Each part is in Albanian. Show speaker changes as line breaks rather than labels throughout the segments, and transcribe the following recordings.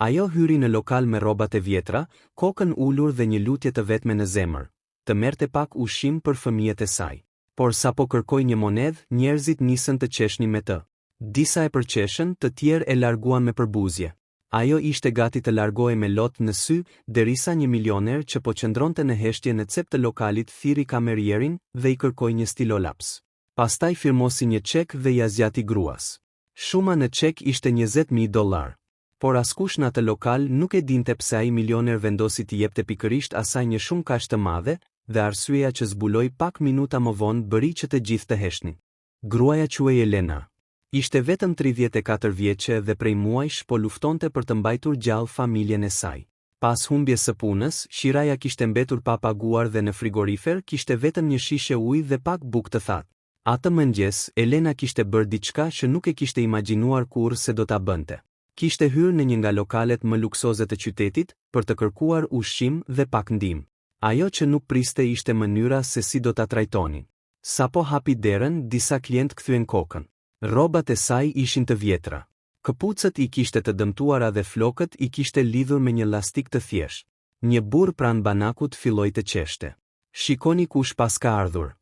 Ajo hyri në lokal me rrobat e vjetra, kokën ulur dhe një lutje të vetme në zemër, të merrte pak ushqim për fëmijët e saj. Por sapo kërkoi një monedhë, njerëzit nisën të qeshnin me të. Disa e përqeshën, të tjerë e larguan me përbuzje. Ajo ishte gati të largohej me lot në sy, derisa një milioner që po qëndronte në heshtje në cep të lokalit thiri kamerierin dhe I kërkoi një stilolaps. Pastaj firmosi një çek dhe I zgjati gruas. Shuma në çek ishte $20,000. Por askush në atë lokal nuk e dinte pse ai milioner vendosi t'i jepte pikërisht asaj një shumë kaq të madhe, dhe arsyeja që zbuloi pak minuta më vonë bëri që të gjithë të heshnin. Gruaja quhej Elena. Ishte vetëm 34 vjeçe dhe prej muajsh po luftonte për të mbajtur gjallë familjen e saj. Pas humbjes së punës, Shiraja kishte mbetur pa paguar dhe në frigorifer kishte vetëm një shishe ujë dhe pak bukë të thatë. Atë mëngjes, Elena kishte bërë diçka që nuk e kishte imagjinuar kurrë se do ta bënte. Kishte hyrë në një nga lokalet më luksoze të qytetit për të kërkuar ushqim dhe pak ndihmë. Ajo që nuk priste ishte mënyra se si do ta trajtonin. Sapo hapi derën, disa klientë kthyen kokën. Rrobat e saj ishin të vjetra. Këpucët I kishte të dëmtuara dhe flokët I kishte lidhur me një lastik të thjeshtë. Një burr pranë banakut filloi të qeshte. Shikoni kush pas ka ardhur,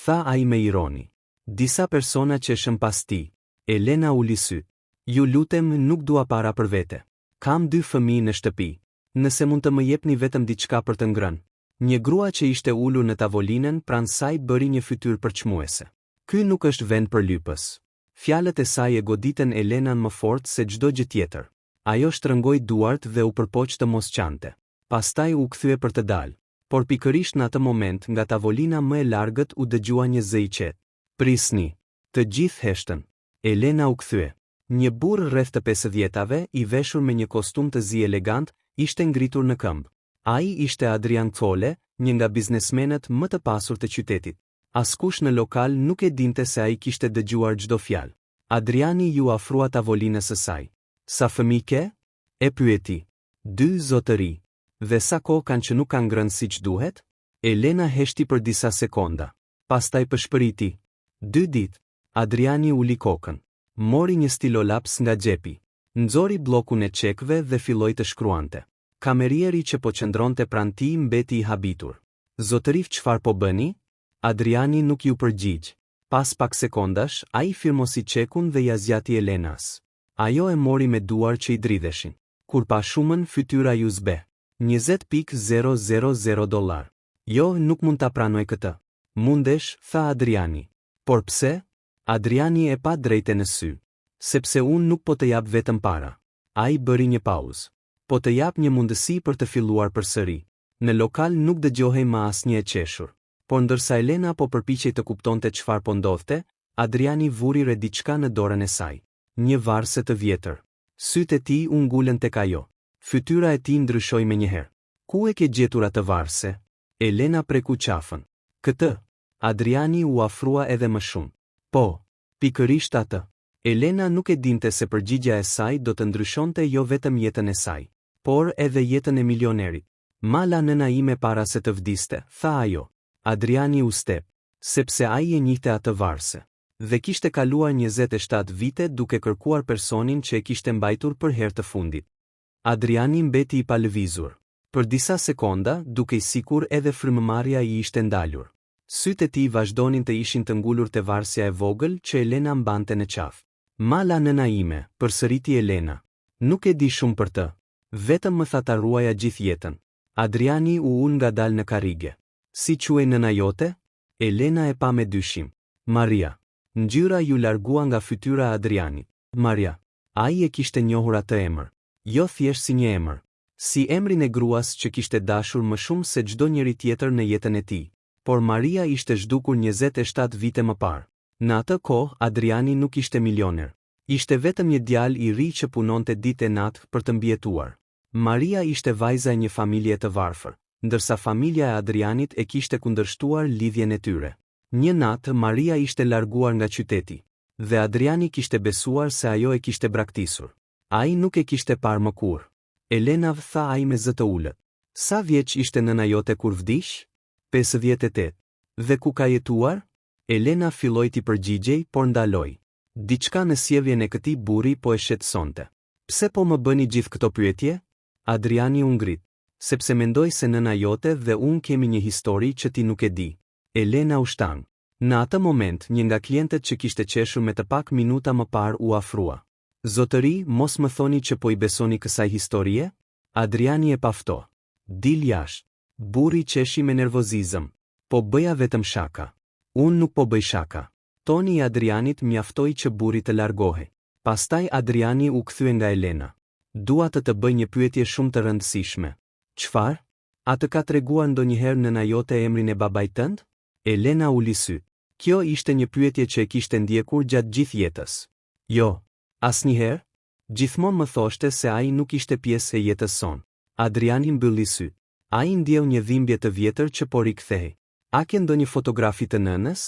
tha ai me ironi. Disa persona qeshën pas tij. Elena uli syt. Ju lutem, nuk dua para për vete. Kam 2 fëmijë në shtëpi. Nëse mund të më jepni vetëm diçka për të ngrënë. Një grua që ishte ulur në tavolinën pranë saj bëri një fytyrë përçmuese. Ky nuk është vend për lypës. Fjalët e saj e goditen Elenën më fort se çdo gjë tjetër. Ajo shtrëngoi duart dhe u përpoq të mos qante. Pastaj u kthye për të dalë. Por pikërisht në atë moment nga tavolina më e largët u dëgjua një zë I qetë. Prisni. Të gjithë heshtën. Elena u kthye. Një burr rreth të 50-tave, I veshur me një kostum të zi elegant, ishte ngritur në këmbë. Ai ishte Adrian Cole, një nga biznesmenët më të pasur të qytetit. Askush në lokal nuk e dinte se ai kishte dëgjuar çdo fjalë. Adriani ju afrua tavolinës së saj. Sa fëmijë ke? E pyeti. 2 zotëri. Dhe sa kohë kanë që nuk kanë ngrënë siç duhet? Elena heshti për disa sekonda. Pastaj pëshpëriti. 2 ditë. Adriani uli kokën. Mori një stilolaps nga xhepi. Nxori bllokun e çekëve dhe filloi të shkruante. Kamerieri që po qëndronte pranë tij mbeti I habitur. Zotërif, çfarë po bëni? Adriani nuk ju përgjigj. Pas pak sekondash, ai firmosi çekun dhe ja zgjati Elenas. Ajo e mori me duar që I dridheshin. Kur pa shumën, fytyra ju zbe. $20,000. Jo, nuk mund ta pranoj këtë. Mundesh, tha Adriani. Por pse? Adriani e pa drejtë në sy. Sepse unë nuk po të jap vetëm para. Ai bëri një pauzë. Po të jap një mundësi për të filluar përsëri. Në lokal nuk dëgjohej më asnjë e qeshur. Por ndërsa Elena po përpiqej të kuptonte çfarë po ndodhte, Adriani vuri re diçka në dorën e saj. Një varse të vjetër. Sytë e tij u ngulën tek ajo. Fytyra e tij ndryshoi menjëherë. Ku e ke gjetur atë varse? Elena preku qafën. Këtë. Adriani u afrua edhe më shumë. Po, pikërisht atë. Elena nuk e dinte se përgjigjja e saj do të ndryshonte jo vetëm jetën e saj, por edhe jetën e milionerit. Mala nëna ime para se të vdiste, tha ajo. Adriani u step, sepse ai e njihte atë varse. Dhe kishte kaluar 27 vite duke kërkuar personin që e kishte mbajtur për herë të fundit. Adriani mbeti I palëvizur. Për disa sekonda, duke I sikur edhe frymëmarrja I ishte ndalur. Sytë e tij vazhdonin të ishin të ngulur te varsja e vogël që Elena mbante në qafë. Mala nëna ime, përsëriti Elena. Nuk e di shumë për të. Vetëm më tha ta ruaja gjithë jetën. Adriani u ul ngadalë në karrige. Si quhej nëna jote? Elena e pa me dyshim. Maria. Ngjyra ju largua nga fytyra e Adrianit. Maria. Ai e kishte njohur atë emër. Jo thjesht si një emër. Si emrin e gruas që kishte dashur më shumë se çdo njeri tjetër në jetën e tij. Por Maria ishte zhdukur 27 vite më parë. Në atë kohë, Adriani nuk ishte milioner. Ishte vetëm një djalë I ri që punonte ditë e natë për të mbijetuar. Maria ishte vajza e një familje të varfër, ndërsa familja e Adrianit e kishte kundërshtuar lidhjen e tyre. Një natë Maria ishte larguar nga qyteti, dhe Adriani kishte besuar se ajo e kishte braktisur. Ai nuk e kishte parë më kurrë. Elena, tha ai me zë të ulët. Sa vjeç ishte nëna jote kur vdiq? 58. Dhe ku ka jetuar? Elena filloi t'i përgjigjej, por ndaloi. Diçka në sjelljen e këtij burri po e shqetësonte. Pse po më bëni gjithë këto pyetje? Adriani u ngrit. Sepse mendoj se nëna jote dhe unë kemi një histori që ti nuk e di. Elena u shtang. Në atë moment, një nga klientët që kishte qeshur me të pak minuta më parë u afrua. Zotëri, mos më thoni që po i besoni kësaj historie? Adriani e pafto. Dil jashtë. Burri qeshi me nervozizëm. Po bëja vetëm shaka. Unë nuk po bëj shaka. Toni i Adrianit mjaftoi që burri të largohej. Pastaj Adriani u kthye nga Elena. Dua të bëj një pyetje shumë të rëndësishme. Çfarë? A të ka treguar ndonjëherë nëna jote emrin e babait tënd? Elena uli sy. Kjo ishte një pyetje që e kishte ndjekur gjatë gjithë jetës. Jo, asnjëherë. Gjithmonë më thoshte se ai nuk ishte pjesë e jetës sonë. Adriani mbylli sy. Ai ndjeu një dhimbje të vjetër që po rikthehej. A ke ndonjë fotografi të nënës?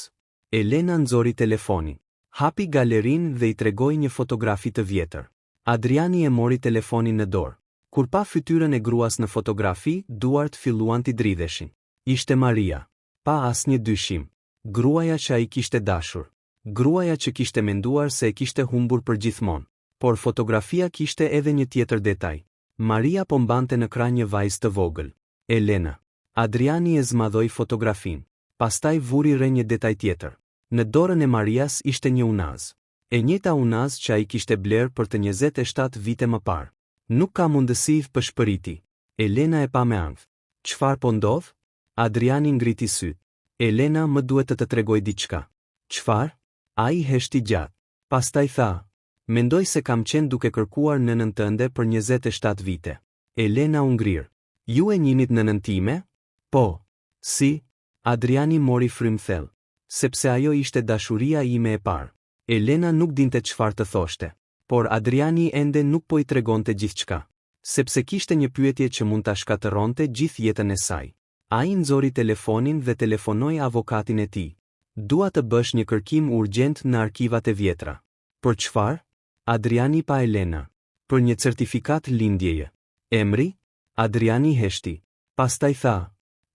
Elena nxori telefonin. Hapi galerinë dhe i tregoi një fotografi të vjetër. Adriani e mori telefonin në dorë. Kur pa fytyrën e gruas në fotografi, duart filluan t'i dridheshin. Ishte Maria. Pa asnjë dyshim. Gruaja që ai kishte dashur. Gruaja që kishte menduar se e kishte humbur përgjithmonë. Por fotografia kishte edhe një tjetër detaj. Maria po mbante në krah një vajzë të vogël. Elena. Adriani e zmadhoi fotografinë. Pastaj vuri re një detaj tjetër. Në dorën e Marias ishte një unaz. E njëjta unaz që ai kishte bler për të 27 vite më parë. Nuk ka mundësi, pëshpëriti. Elena e pa me ankth. Çfarë po ndodh? Adriani ngriti syt. Elena, më duhet të tregoj diçka. Çfarë? Ai heshti gjatë. Pastaj tha. Mendoj se kam qenë duke kërkuar nënën tënde për 27 vite. Elena u ngrir. Ju e njihit nënën time? Po. Si? Adriani mori frym thellë. Sepse ajo ishte dashuria ime e parë. Elena nuk dinte çfarë të thoshte. Por Adriani ende nuk po i tregonte gjithçka. Sepse kishte një pyetje që mund ta shkatërronte gjithë jetën e saj. Ai nxori telefonin dhe telefonoi avokatin e tij. Dua të bësh një kërkim urgjent në arkivat e vjetra. Për çfarë? Adriani pa Elena. Për një certifikat lindjeje. Emri? Adriani heshti. Pastaj tha.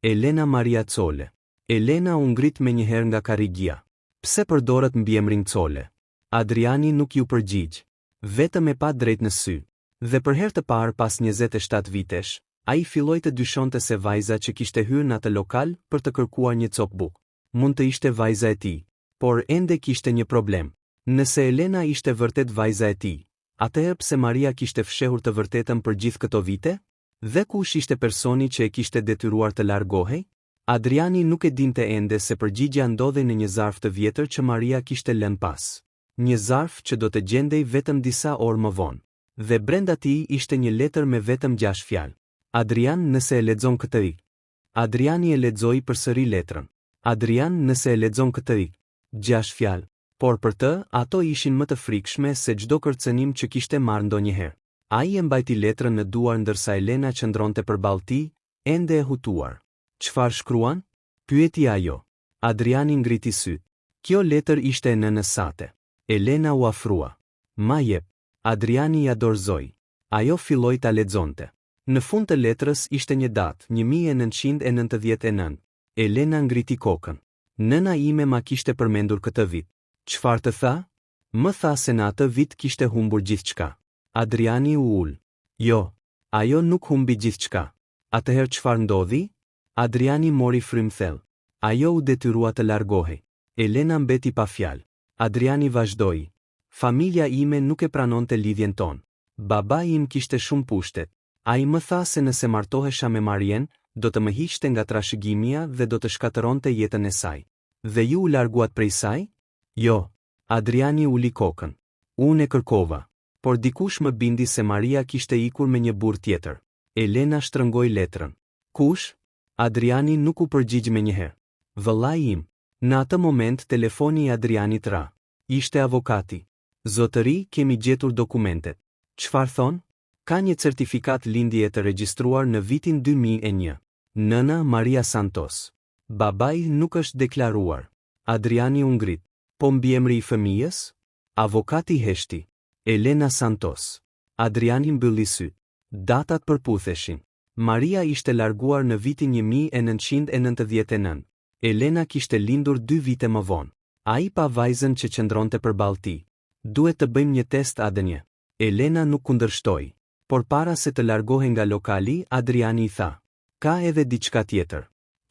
Elena Maria Cole. Elena u ngrit menjëherë nga karrigia. Pse përdoret mbiemrin Cole? Adriani nuk ju përgjigj. Vetëm e pa drejt në sy. Dhe për herë të parë pas 27 vitesh, ai filloi të dyshonte se vajza që kishte hyrë në atë lokal për të kërkuar një copë bukë mund të ishte vajza e tij, por ende kishte një problem. Nëse Elena ishte vërtet vajza e tij, atëherë pse Maria kishte fshehur të vërtetën për gjithë këto vite? Dhe kush ishte personi që e kishte detyruar të largohej? Adriani nuk e dinte ende se përgjigjja ndodhej në një zarf të vjetër që Maria kishte lënë pas. Një zarf që do të gjendej vetëm disa orë më vonë. Dhe brenda tij ishte një letër me vetëm 6 fjalë. Adrian, nëse e lexon këtë ik. Adriani e lexoi përsëri letrën. Adrian, nëse e lexon këtë ik. 6 fjalë. Por për të, ato ishin më të frikshme se çdo kërcënim që kishte marrë ndonjëherë. Ai e mbajti letrën në duar ndërsa Elena qëndronte përballë tij, ende e hutuar. Çfarë shkruan? Pyeti ajo. Adriani ngriti syt. Kjo letër ishte e nënës sate. Elena u afrua. Ma jep. Adriani ja dorëzoi. Ajo filloi ta lexonte. Në fund të letrës ishte një datë, 1999. Elena ngriti kokën. Nëna ime ma kishte përmendur këtë vit. Çfarë të tha? Më tha se në atë vit kishte humbur gjithçka. Adriani u ul. Jo, ajo nuk humbi gjithçka. Atëherë çfarë ndodhi? Adriani mori frym thellë. Ajo u detyrua të largohej. Elena mbeti pa fjalë. Adriani vazhdoi. Familja ime nuk e pranonte lidhjen tonë. Babai im kishte shumë pushtet. Ai më tha se nëse martohesha me Marien, do të më hiqte nga trashëgimia dhe do të shkatëronte jetën e saj. Dhe ju u larguat prej saj? Jo. Adriani uli kokën. Unë e kërkova. Por dikush më bindi se Maria kishte ikur me një burr tjetër. Elena shtrëngoi letrën. Kush? Adriani nuk u përgjigj menjëherë. Vëllai im. Në atë moment telefoni i Adrianit ra. Ishte avokati. Zotëri, kemi gjetur dokumentet. Çfarë thon? Ka një certifikat lindje të regjistruar në vitin 2001. Nëna Maria Santos. Babai nuk është deklaruar. Adriani u ngrit. Po mbiemri i fëmijës? Avokati heshti. Elena Santos. Adriani mbylli syt. Datat përputheshin. Maria ishte larguar në vitin 1999. Elena kishte lindur 2 vite më vonë. Ai pa vajzën që qëndronte përballë tij. Duhet të bëjmë një test ADN. Elena nuk kundërshtoi. Por para se të largohej nga lokali, Adriani i tha: "Ka edhe diçka tjetër."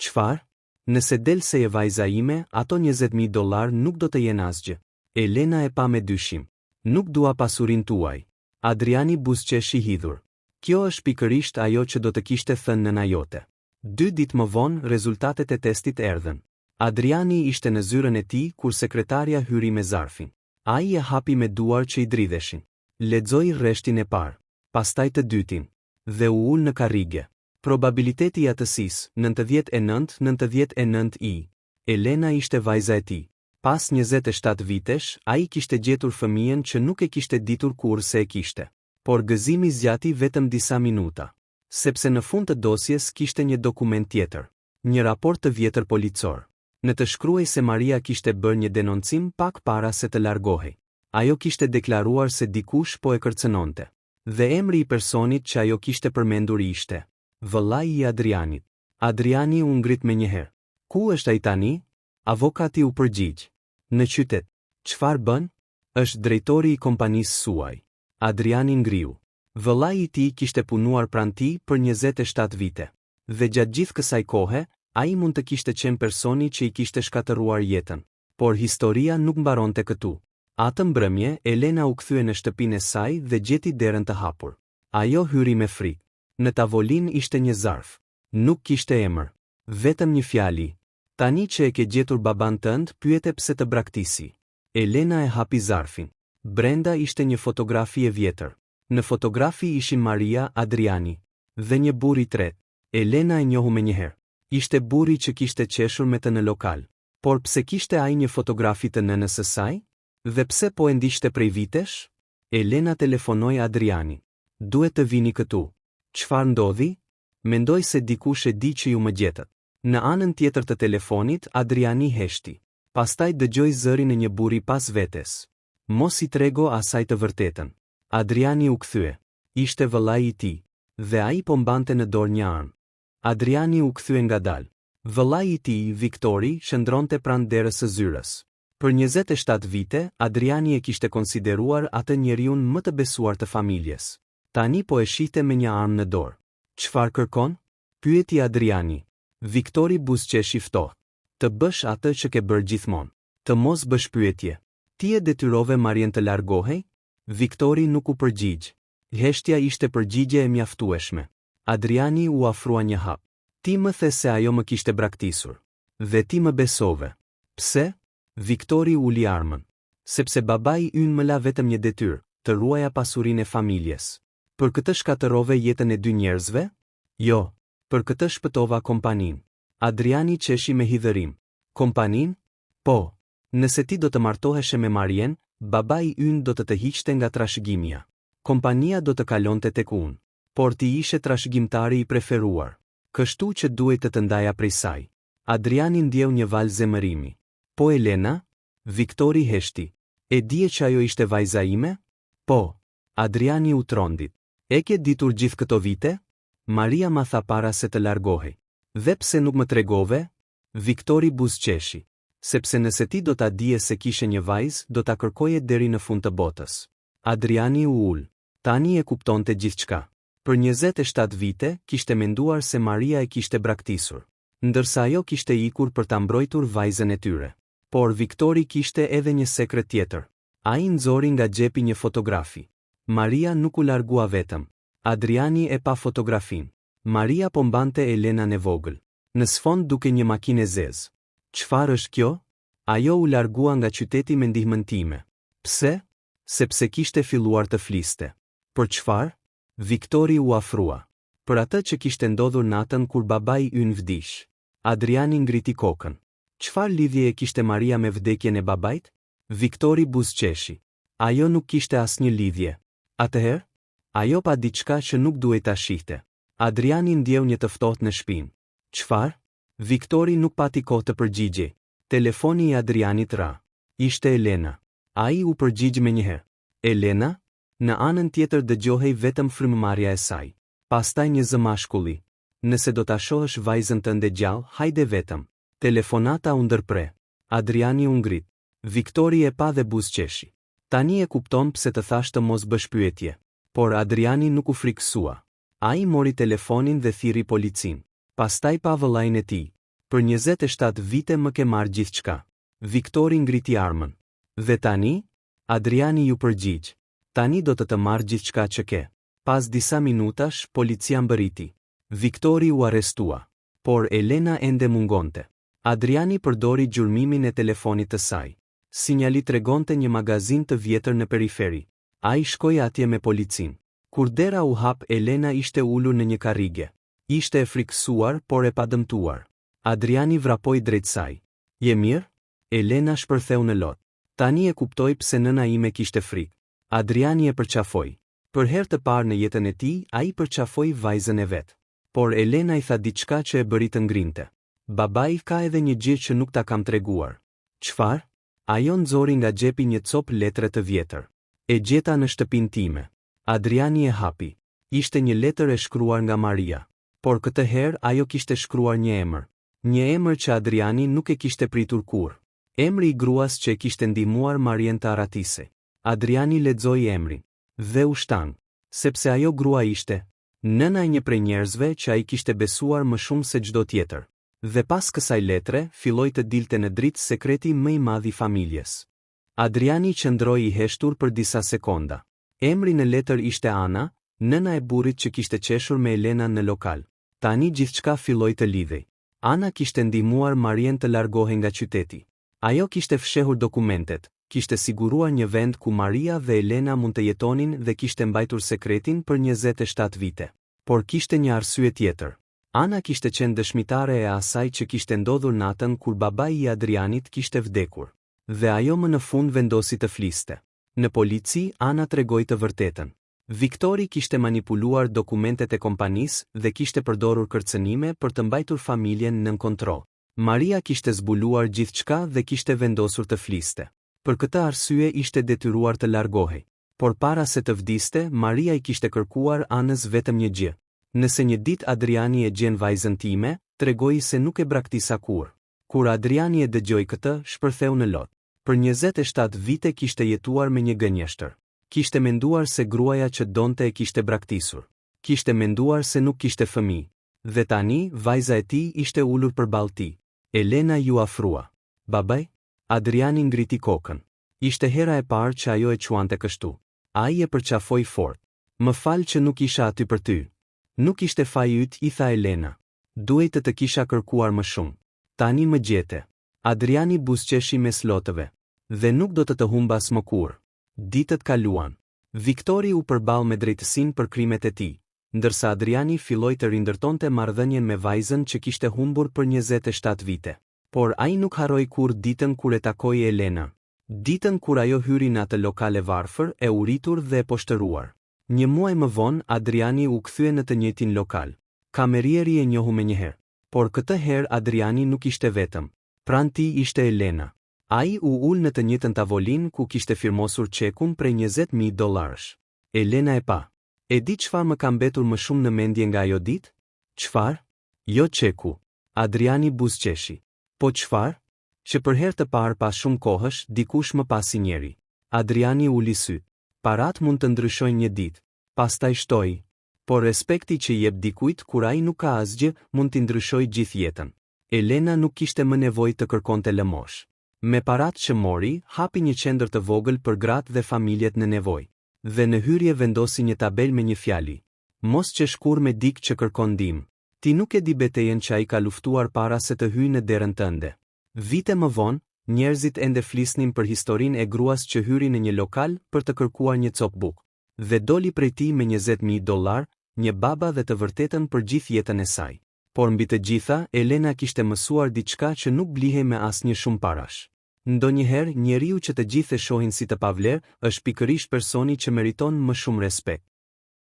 "Çfarë?" "Nëse del se e vajza ime, ato $20,000 nuk do të jenë asgjë." Elena e pa me dyshim. "Nuk dua pasurinë tuaj." Adriani buzëqeshi hidhur. "Kjo është pikërisht ajo që do të kishte thënë nëna jote." 2 ditë më vonë, rezultatet e testit erdhën. Adriani ishte në zyrën e tij kur sekretaria hyri me zarfin. Ai e hapi me duar që i dridheshin. Lexoi rreshtin e parë, pastaj të dytin, dhe u ul në karrige. Probabiliteti i atësisë 99.99 i. Elena ishte vajza e tij. Pas 27 vitesh, ai kishte gjetur fëmijën që nuk e kishte ditur kurrë se e kishte. Por gëzimi zgjati vetëm disa minuta, sepse në fund të dosjes kishte një dokument tjetër, një raport të vjetër policor. Në të shkruaj se Maria kishte bërë një denoncim pak para se të largohej. Ajo kishte deklaruar se dikush po e kërcënonte. Dhe emri i personit që ajo kishte përmendur ishte vëllai i Adrianit. Adriani u ngrit menjëherë. "Ku është ai tani?" Avokati u përgjigj. "Në qytet." "Çfarë bën?" "Është drejtori i kompanisë suaj." Adriani ngriu. Vëllai i tij kishte punuar pranë tij për 27 vite. Dhe gjatë gjithë kësaj kohe, ai mund të kishte qenë personi që i kishte shkatëruar jetën. Por historia nuk mbaronte këtu. Atë mbrëmje, Elena u kthye në shtëpinë e saj dhe gjeti derën të hapur. Ajo hyri me frikë. Në tavolinë ishte një zarf. Nuk kishte emër. Vetëm një fjali. "Tani që e ke gjetur baban tënd, pyete pse të braktisi." Elena e hapi zarfin. Brenda ishte një fotografi e vjetër. Në fotografi ishin Maria, Adriani dhe një burr i tretë. Elena e njohu menjëherë. Ishte burri që kishte qeshur me të në lokal. Por pse kishte ai një fotografi të nënës së saj? Dhe pse po e ndiqte prej vitesh? Elena telefonoi Adriani. "Duhet të vini këtu." "Çfarë ndodhi?" "Mendoj se dikush e di që ju më gjetët." Në anën tjetër të telefonit, Adriani heshti. Pastaj dëgjoi zërin e një burri pas vetes. "Mos i trego asaj të vërtetën." Adriani u kthye. Ishte vëllai i tij, dhe ai po mbante në dorë një armë. Adriani u kthye ngadalë. Vëllai i tij, Viktori, shndronte pranë derës së zyrës. Për 27 vite, Adriani e kishte konsideruar atë njeriun më të besuar të familjes. Tani po e shihte me një armë në dorë. "Çfarë kërkon?" pyeti Adriani. Viktori buzëqeshi ftohtë. "Të bësh atë që ke bërë gjithmonë. Të mos bësh pyetje." "Ti e detyrove Marien të largohej?" Viktori nuk u përgjigj. Heshtja ishte përgjigje e mjaftueshme. Adriani u afrua një hap. "Ti më the se ajo më kishte braktisur. Dhe ti më besove." "Pse?" Viktori uli armën. "Sepse babai ynë më la vetëm një detyrë, të ruaja pasurinë e familjes." "Për këtë shkatërrove jetën e 2 njerëzve?" "Jo, për këtë shpëtova kompaninë." Adriani qeshi me hidhërim. "Kompaninë?" "Po. Nëse ti do të martoheshe me Marien, babai ynë do të hiqte nga trashëgimia. Kompania do të kalonte tek unë. Por ti ishe trashëgimtari i preferuar. Kështu që duhet të ndaja prej saj." Adriani ndjeu një val zemërimi. "Po Elena?" Viktori heshti. "E dije që ajo ishte vajza ime?" "Po." Adriani u trondit. "E ke ditur gjithë këto vite?" "Maria ma tha para se të largohej." "Dhe pse nuk më tregove?" Viktori buzëqeshi. "Sepse nëse ti do ta dije se kishe një vajzë, do ta kërkoje deri në fund të botës." Adriani u ul. Tani e kuptonte gjithçka. Për 27 vite, kishte menduar se Maria e kishte braktisur, ndërsa ajo kishte ikur për ta mbrojtur vajzën e tyre. Por Viktori kishte edhe një sekret tjetër. Ai nxori nga xhepi një fotografi. Maria nuk u largua vetëm. Adriani e pa fotografin. Maria po mbante Elenën e vogël në sfond duke një makinë e zezë. "Çfarë është kjo?" "Ajo u largua nga qyteti me ndihmën time." "Pse?" "Sepse kishte filluar të fliste." "Për çfarë?" Viktori u afrua. "Për atë që kishte ndodhur natën kur babai ynë vdiq." Adriani ngriti kokën. "Çfarë lidhje e kishte Maria me vdekjen e babait?" Viktori buzëqeshi. "Ajo nuk kishte asnjë lidhje." "Atëherë?" "Ajo pa diçka që nuk duhej ta shihte." Adriani ndjeu një të ftohtë në shpinë. "Çfarë?" Viktori nuk pati kohë të përgjigjej. Telefoni i Adrianit ra. Ishte Elena. Ai u përgjigj menjëherë. "Elena?" Në anën tjetër dëgjohej vetëm frymëmarrja e saj. Pastaj një zë mashkulli. "Nëse do ta shohësh vajzën tënde gjallë, hajde vetëm." Telefonata u ndërpre. Adriani u ngrit. Viktori e pa dhe buzëqeshi. Tani e kupton pse të thash të mos bësh pyetje. Por Adriani nuk u frikësua. Ai mori telefonin dhe thirri policin. Pastaj pa vëllain e tij. Për 27 vite më ke marrë gjithçka. Viktori ngriti armën. Dhe tani? Adriani ju përgjigj. Tani do të marrë gjithçka që ke. Pas disa minutash, policia mbërriti. Viktori u arrestua. Por Elena ende mungonte. Adriani përdori gjurmimin e telefonit të saj. Sinjali tregonte një magazin të vjetër në periferi. Ai shkoi atje me policin. Kur dera u hap, Elena ishte ulur në një karrige. Ishte e frikësuar, por e padëmtuar. Adriani vrapoi drejt saj. Je mirë? Elena shpërtheu në lot. Tani e kuptoi pse nëna ime kishte frikë. Adriani e përqafoi. Për herë të parë në jetën e tij, ai përqafoi vajzën e vet. Por Elena i tha diçka që e bëri të ngrinte. Babai ka edhe një gjë që nuk ta kam treguar. Çfarë? Ajo nxori nga xhepi një copë letre të vjetër. E gjeta në shtëpinë time. Adriani e hapi. Ishte një letër e shkruar nga Maria. Por këtë herë ajo kishte shkruar një emër. Një emër që Adriani nuk e kishte pritur kurrë. Emri i gruas që e kishte ndihmuar Marien të arratise. Adriani lexoi emrin. Dhe u shtan. Sepse ajo grua ishte nëna e një prej njerëzve që ai kishte besuar më shumë se çdo tjetër. Dhe pas kësaj letre, filloi të dilte në dritë sekreti më i madh i familjes. Adriani qëndroi i heshtur për disa sekonda. Emri në letër ishte Ana, nëna e burrit që kishte qeshur me Elena në lokal. Tani gjithçka filloi të lidhej. Ana kishte ndihmuar Marien të largohej nga qyteti. Ajo kishte fshehur dokumentet, kishte siguruar një vend ku Maria dhe Elena mund të jetonin dhe kishte mbajtur sekretin për 27 vite. Por kishte një arsye tjetër. Ana kishte qenë dëshmitare e asaj që kishte ndodhur natën kur babai i Adrianit kishte vdekur. Dhe ajo më në fund vendosi të fliste. Në polici, Ana tregoi të vërtetën. Viktori kishte manipuluar dokumentet e kompanisë dhe kishte përdorur kërcënime për të mbajtur familjen nën kontroll. Maria kishte zbuluar gjithçka dhe kishte vendosur të fliste. Për këtë arsye ishte detyruar të largohej. Por para se të vdiste, Maria i kishte kërkuar Anës vetëm një gjë. Nëse një ditë Adriani e gjen vajzën time, tregoi se nuk e braktisa kurrë. Kur Adriani e dëgjoi këtë, shpërtheu në lot. Për 27 vite kishte jetuar me një gënjeshtër. Kishte menduar se gruaja që donte e kishte braktisur. Kishte menduar se nuk kishte fëmijë. Dhe tani, vajza e tij ishte ulur përballë tij. Elena ju afrua. Babai? Adriani ngriti kokën. Ishte hera e parë që ajo e quante kështu. Ai e përqafoi fort. Më fal që nuk isha aty për ty. Nuk ishte faji yt, i tha Elena. Duhej të kisha kërkuar më shumë. Tani më gjete. Adriani buzëqeshi mes lotëve. Dhe nuk do të humbas më kurrë. Ditët kaluan. Viktori u përball me drejtësinë për krimet e tij, ndërsa Adriani filloi të rindërtonte marrëdhënien me vajzën që kishte humbur për 27 vite. Por ai nuk harroi kurrë ditën kur e takoi Elena. Ditën kur ajo hyri në atë lokal e varfër, e uritur dhe e poshtëruar. Një muaj më vonë, Adriani u kthye në të njëjtin lokal. Kamerieri e njohu menjëherë. Por këtë herë Adriani nuk ishte vetëm. Pranë tij ishte Elena. Ai u ul në të njëjtën tavolinë ku kishte firmosur çekun prej $20,000. Elena e pa. E di çfarë më ka mbetur më shumë në mendje nga ajo ditë? Çfarë? Jo çeku. Adriani buzëqeshi. Po çfarë? Që për herë të parë pas shumë kohësh, dikush më pasi njeri. Adriani uli syt. Parat mund të ndryshojnë një ditë. Pastaj shtoi. Por respekti që jep dikujt kur ai nuk ka asgjë, mund t'i ndryshojë gjithë jetën. Elena nuk kishte më nevojë të kërkonte lëmosh. Me parat që mori, hapi një qendër të vogël për gratë dhe familjet në nevojë. Dhe në hyrje vendosi një tabel me një fjali. Mos qesh kurrë me dikë që kërkon ndihmë. Ti nuk e di betejën që ai ka luftuar para se të hyjë në derën tënde. Vite më vonë, njerëzit ende flisnin për historinë e gruas që hyri në një lokal për të kërkuar një copë bukë. Dhe doli prej tij me $20,000, një baba dhe të vërtetën për gjithë jetën e saj. Por mbi të gjitha, Elena kishte mësuar diçka që nuk blihej me asnjë shumë parash. Ndonjëherë, njeriu që të gjithë e shohin si të pavlerë, është pikërisht personi që meriton më shumë respekt.